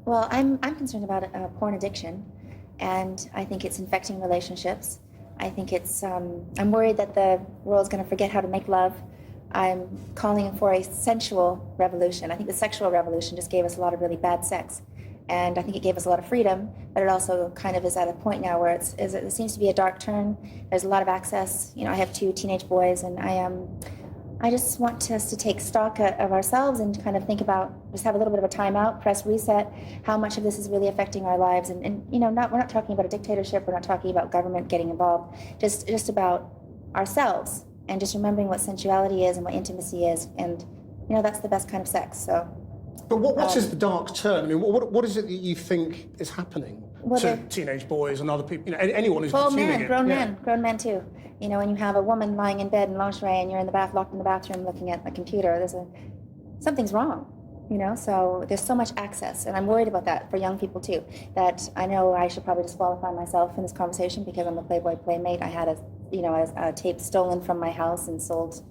Well, I'm concerned about porn addiction, and I think it's infecting relationships. I think I'm worried that the world's going to forget how to make love. I'm calling for a sensual revolution. I think the sexual revolution just gave us a lot of really bad sex. And I think it gave us a lot of freedom, but it also kind of is at a point now where it seems to be a dark turn. There's a lot of access. I have two teenage boys, and I just want us to take stock of ourselves and kind of think about, just have a little bit of a timeout, press reset, how much of this is really affecting our lives. And we're not talking about a dictatorship, we're not talking about government getting involved, just about ourselves, and just remembering what sensuality is and what intimacy is. And, that's the best kind of sex, so. But what is the dark turn? I mean, what is it that you think is happening to teenage boys and other people, anyone who's consuming it? Grown men too. When you have a woman lying in bed in lingerie and you're locked in the bathroom looking at the computer, something's wrong. So there's so much access, and I'm worried about that for young people too. That I know I should probably disqualify myself in this conversation because I'm a Playboy playmate. I had a tape stolen from my house and sold,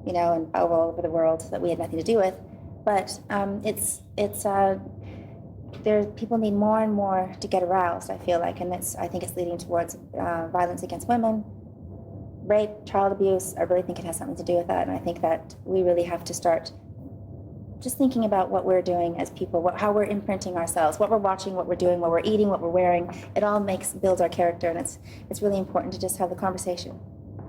and all over the world that we had nothing to do with. But people need more and more to get aroused, I feel like, and I think it's leading towards violence against women, rape, child abuse. I really think it has something to do with that, and I think that we really have to start just thinking about what we're doing as people, how we're imprinting ourselves, what we're watching, what we're doing, what we're eating, what we're wearing. It all builds our character, and it's really important to just have the conversation.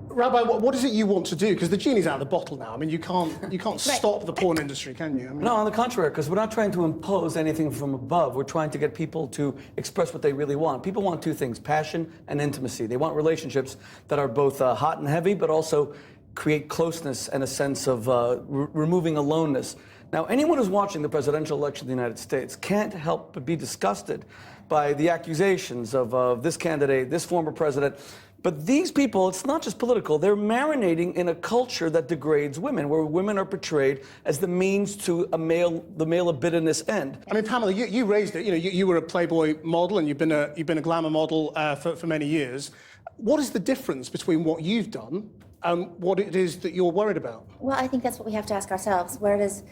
Rabbi, what is it you want to do? Because the genie's out of the bottle now. I mean, you can't stop the porn industry, can you? No, on the contrary, because we're not trying to impose anything from above. We're trying to get people to express what they really want. People want two things: passion and intimacy. They want relationships that are both hot and heavy, but also create closeness and a sense of removing aloneness. Now, anyone who's watching the presidential election in the United States can't help but be disgusted by the accusations of this candidate, this former president. But these people, it's not just political, they're marinating in a culture that degrades women, where women are portrayed as the means to the male libidinous end. I mean, Pamela, you raised it. You were a Playboy model, and you've been a glamour model for many years. What is the difference between what you've done and what it is that you're worried about? Well, I think that's what we have to ask ourselves. Where does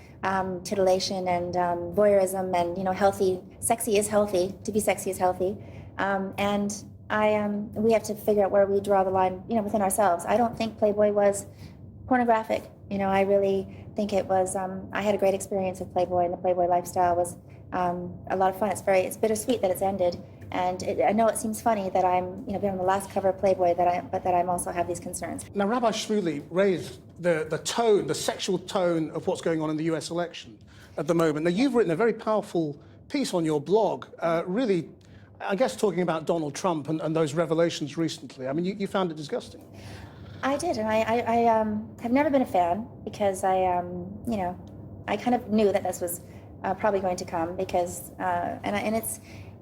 titillation and voyeurism and healthy, sexy is healthy. To be sexy is healthy, and we have to figure out where we draw the line, within ourselves. I don't think Playboy was pornographic. I really think it was. I had a great experience with Playboy, and the Playboy lifestyle was a lot of fun. It's bittersweet that it's ended, and I know it seems funny that I'm, been on the last cover of Playboy, but that I'm also have these concerns. Now, Rabbi Shmuley raised the tone, the sexual tone of what's going on in the U.S. election at the moment. Now, you've written a very powerful piece on your blog, really, I guess, talking about Donald Trump and those revelations recently. I mean, you found it disgusting. I did, and I have never been a fan because I kind of knew that this was probably going to come because, and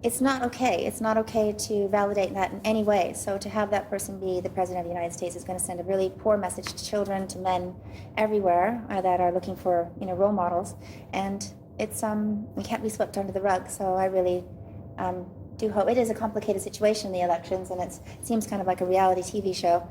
it's not okay. It's not okay to validate that in any way. So to have that person be the president of the United States is going to send a really poor message to children, to men everywhere that are looking for, role models, and we can't be swept under the rug. So I really do hope. It is a complicated situation in the elections, and it seems kind of like a reality TV show,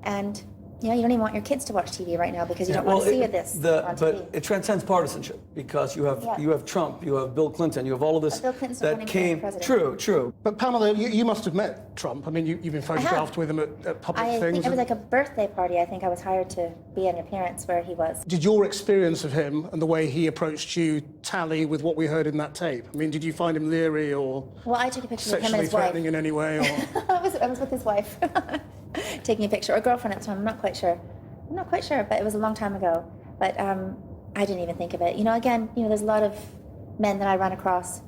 and you don't even want your kids to watch TV right now because you don't want to see this on TV. But it transcends partisanship because you have Trump, you have Bill Clinton, you have all of this that came. True. But Pamela, you must have met Trump. I mean, you've been photographed with him at public things. I think it was like a birthday party. I think I was hired to be an appearance where he was. Did your experience of him and the way he approached you tally with what we heard in that tape? I mean, did you find him leery or? Well, I took a picture with him and his wife. Sexually thrreatening in any way, or? I was with his wife, taking a picture, or girlfriend at the time. I'm not quite sure, but it was a long time ago. But I didn't even think of it. Again, there's a lot of men that I run across.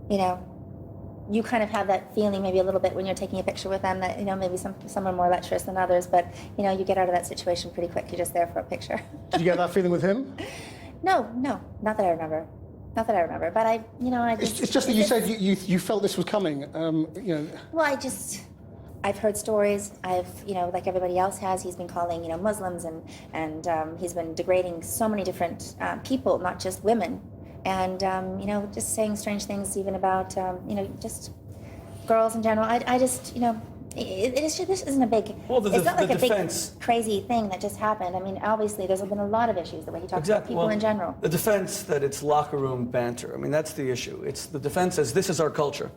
You kind of have that feeling maybe a little bit when you're taking a picture with them that maybe some are more lecherous than others, but you get out of that situation pretty quick. You're just there for a picture. Did you get that feeling with him? No, not that I remember. Not that I remember, but I just... It's just that you said you felt this was coming, Well, I've heard stories. Like everybody else has, he's been calling, Muslims and he's been degrading so many different people, not just women. And, just saying strange things even about, just girls in general. I just, This isn't a big. Well, it's not like a defense, big crazy thing that just happened. I mean, obviously, there's been a lot of issues the way he talks about people in general. The defense that it's locker room banter. I mean, that's the issue. It's the defense says this is our culture.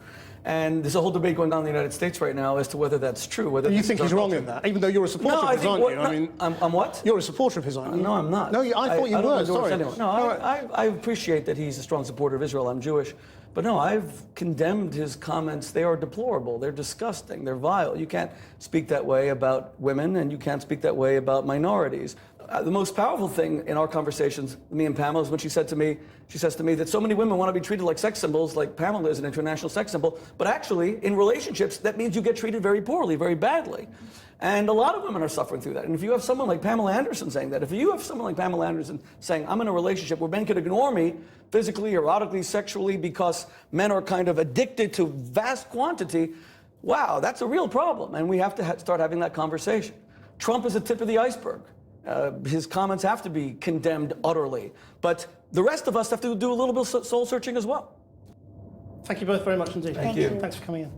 And there's a whole debate going on in the United States right now as to whether that's true. Whether you think he's wrong in that, even though you're a supporter of his, aren't you? I mean, I'm what? You're a supporter of his, aren't you? No, I'm not. No, I thought you were. Sorry. No, I appreciate that he's a strong supporter of Israel. I'm Jewish. But no, I've condemned his comments. They are deplorable. They're disgusting. They're vile. You can't speak that way about women, and you can't speak that way about minorities. The most powerful thing in our conversations, me and Pamela, is when she says to me that so many women want to be treated like sex symbols, like Pamela is an international sex symbol, but actually, in relationships, that means you get treated very poorly, very badly. And a lot of women are suffering through that. And if you have someone like Pamela Anderson saying that, if you have someone like Pamela Anderson saying, I'm in a relationship where men can ignore me physically, erotically, sexually, because men are kind of addicted to vast quantity, wow, that's a real problem. And we have to start having that conversation. Trump is the tip of the iceberg. His comments have to be condemned utterly. But the rest of us have to do a little bit of soul searching as well. Thank you both very much indeed. Thank you. Thanks for coming in.